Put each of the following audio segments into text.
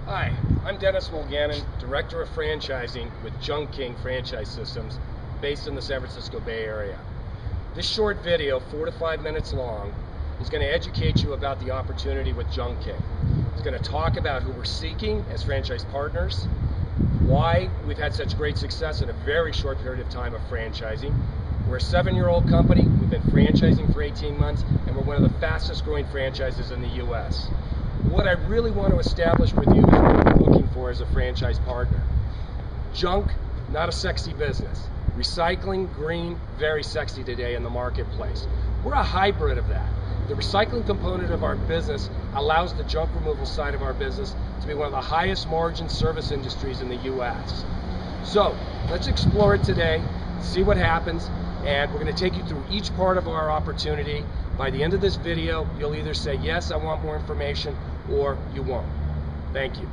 Hi, I'm Dennis Mulgannon, Director of Franchising with Junk King Franchise Systems, based in the San Francisco Bay Area. This short video, 4 to 5 minutes long, is going to educate you about the opportunity with Junk King. It's going to talk about who we're seeking as franchise partners, why we've had such great success in a very short period of time of franchising. We're a 7-year-old company, we've been franchising for 18 months, and we're one of the fastest growing franchises in the U.S. What I really want to establish with you is what you're looking for as a franchise partner. Junk, not a sexy business. Recycling, green, very sexy today in the marketplace. We're a hybrid of that. The recycling component of our business allows the junk removal side of our business to be one of the highest margin service industries in the U.S. So let's explore it today, see what happens, and we're going to take you through each part of our opportunity. By the end of this video, you'll either say, yes, I want more information, or you won't. Thank you.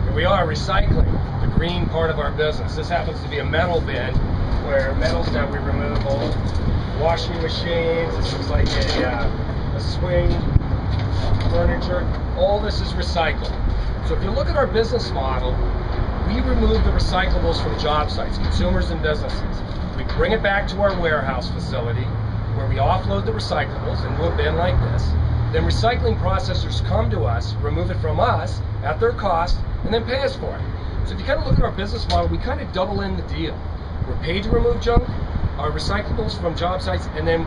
Here we are, recycling, the green part of our business. This happens to be a metal bin, where metals that we remove, old washing machines, this looks like a swing, furniture, all this is recycled. So if you look at our business model, we remove the recyclables from job sites, consumers and businesses. We bring it back to our warehouse facility where we offload the recyclables into a bin like this. Then recycling processors come to us, remove it from us at their cost, and then pay us for it. So if you kind of look at our business model, we kind of double in the deal. We're paid to remove junk, our recyclables from job sites, and then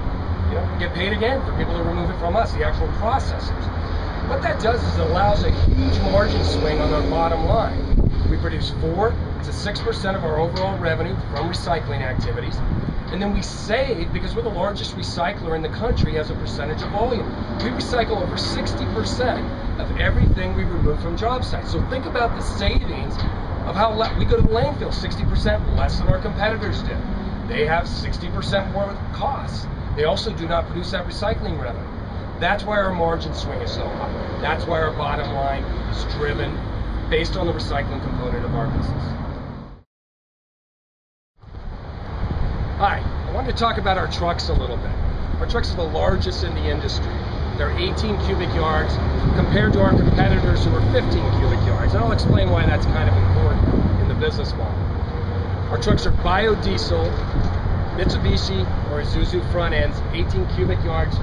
we get paid again for people to remove it from us, the actual processors. What that does is it allows a huge margin swing on our bottom line. We produce 4 to 6% of our overall revenue from recycling activities, and then we save, because we're the largest recycler in the country as a percentage of volume. We recycle over 60% of everything we remove from job sites. So think about the savings of how we go to the landfill, 60% less than our competitors do. They have 60% more costs. They also do not produce that recycling revenue. That's why our margin swing is so high. That's why our bottom line is driven based on the recycling component of our business. Hi, I wanted to talk about our trucks a little bit. Our trucks are the largest in the industry. They're 18 cubic yards compared to our competitors who are 15 cubic yards. And I'll explain why that's kind of important in the business model. Our trucks are biodiesel, Mitsubishi or Isuzu front ends, 18 cubic yards,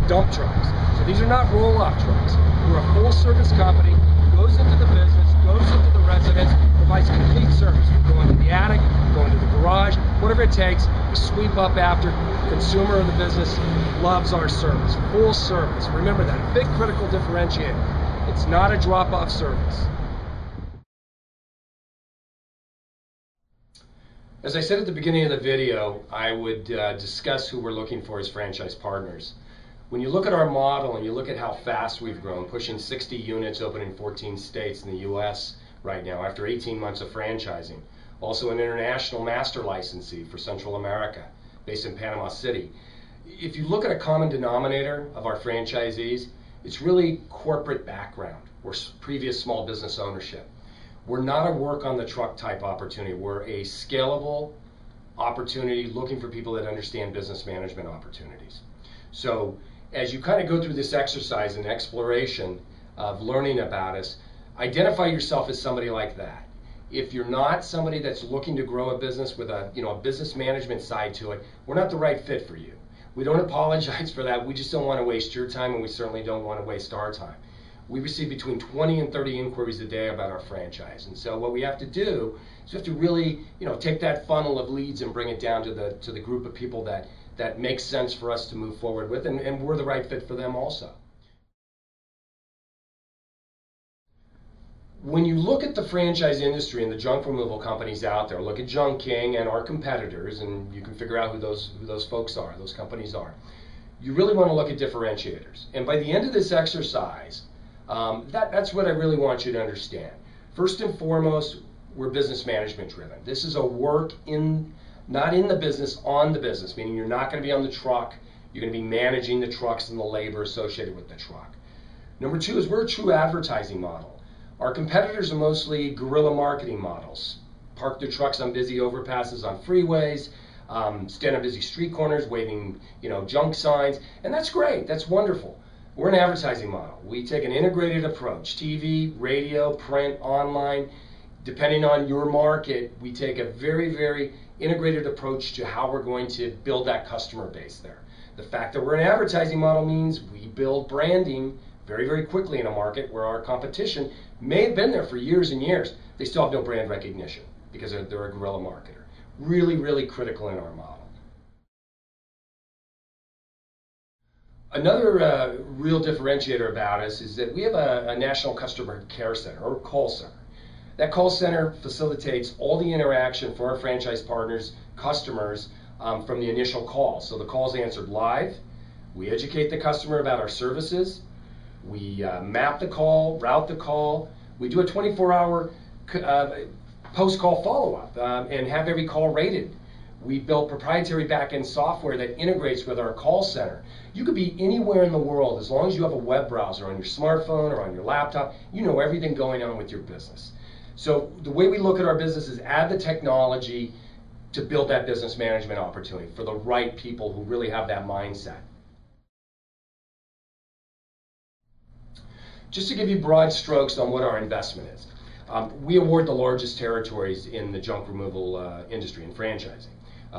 dump trucks. So these are not roll-off trucks. We're a full-service company, goes into the business, goes into the residence, provides complete service. We go into the attic, go into the garage, whatever it takes, we sweep up after. The consumer of the business loves our service, full service. Remember that, a big critical differentiator. It's not a drop-off service. As I said at the beginning of the video, I would discuss who we're looking for as franchise partners. When you look at our model and you look at how fast we've grown, pushing 60 units open in 14 states in the U.S. right now after 18 months of franchising. Also an international master licensee for Central America, based in Panama City. If you look at a common denominator of our franchisees, it's really corporate background or previous small business ownership. We're not a work on the truck type opportunity. We're a scalable opportunity looking for people that understand business management opportunities. So as you kind of go through this exercise and exploration of learning about us, identify yourself as somebody like that. If you're not somebody that's looking to grow a business with a business management side to it, we're not the right fit for you. We don't apologize for that. We just don't want to waste your time, and we certainly don't want to waste our time. We receive between 20 and 30 inquiries a day about our franchise, and so what we have to do is we have to really take that funnel of leads and bring it down to the group of people that makes sense for us to move forward with, and we're the right fit for them also. When you look at the franchise industry and the junk removal companies out there, look at Junk King and our competitors, and you can figure out who those folks are, those companies are. You really want to look at differentiators. And by the end of this exercise, that's what I really want you to understand. First and foremost, we're business management driven. This is a work not in the business, on the business, meaning you're not going to be on the truck, you're going to be managing the trucks and the labor associated with the truck. Number 2 is we're a true advertising model. Our competitors are mostly guerrilla marketing models. Park their trucks on busy overpasses on freeways, stand on busy street corners waving junk signs, and that's great, that's wonderful. We're an advertising model. We take an integrated approach, TV, radio, print, online. Depending on your market, we take a very, very integrated approach to how we're going to build that customer base there. The fact that we're an advertising model means we build branding very, very quickly in a market where our competition may have been there for years and years. They still have no brand recognition because they're a guerrilla marketer. Really, really critical in our model. Another real differentiator about us is that we have a national customer care center, or call center. That call center facilitates all the interaction for our franchise partners, customers, from the initial call. So the call's answered live. We educate the customer about our services. We map the call, route the call. We do a 24-hour post-call follow-up and have every call rated. We built proprietary back-end software that integrates with our call center. You could be anywhere in the world as long as you have a web browser on your smartphone or on your laptop. You know everything going on with your business. So the way we look at our business is add the technology to build that business management opportunity for the right people who really have that mindset. Just to give you broad strokes on what our investment is. We award the largest territories in the junk removal industry and franchising.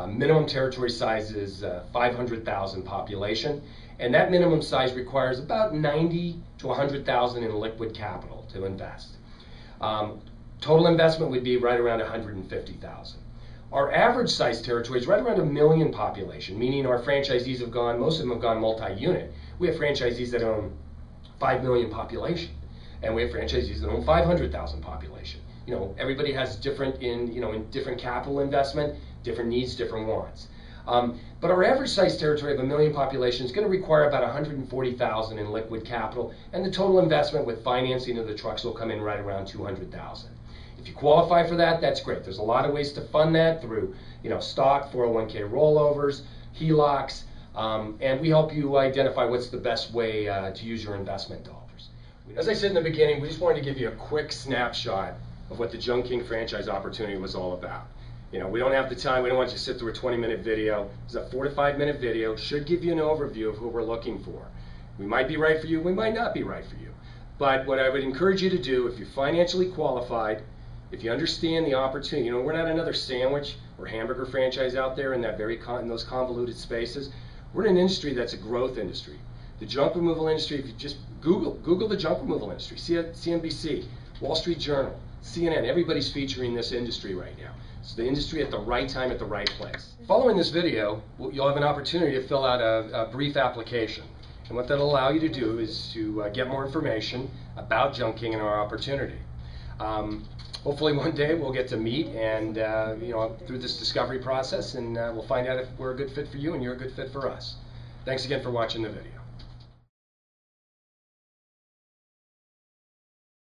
Minimum territory size is 500,000 population, and that minimum size requires about 90 to 100,000 in liquid capital to invest. Total investment would be right around 150,000. Our average size territory is right around 1 million population, meaning our franchisees have gone, most of them have gone multi-unit. We have franchisees that own 5 million population, and we have franchisees that own 500,000 population. You know, everybody has different in different capital investment, different needs, different wants. But our average size territory of 1 million population is going to require about 140,000 in liquid capital, and the total investment with financing of the trucks will come in right around 200,000. If you qualify for that, that's great. There's a lot of ways to fund that through, stock, 401k rollovers, HELOCs, and we help you identify what's the best way to use your investment dollars. As I said in the beginning, we just wanted to give you a quick snapshot of what the Junk King franchise opportunity was all about. We don't have the time. We don't want you to sit through a 20-minute video. It's a 4 to 5 minute video. Should give you an overview of who we're looking for. We might be right for you. We might not be right for you. But what I would encourage you to do, if you're financially qualified, if you understand the opportunity, we're not another sandwich or hamburger franchise out there in those convoluted spaces. We're in an industry that's a growth industry. The junk removal industry, if you just Google the junk removal industry, CNBC, Wall Street Journal, CNN, everybody's featuring this industry right now. It's the industry at the right time, at the right place. Following this video, you'll have an opportunity to fill out a brief application. And what that'll allow you to do is to get more information about Junk King and our opportunity. Hopefully one day we'll get to meet and through this discovery process, and we'll find out if we're a good fit for you and you're a good fit for us. Thanks again for watching the video.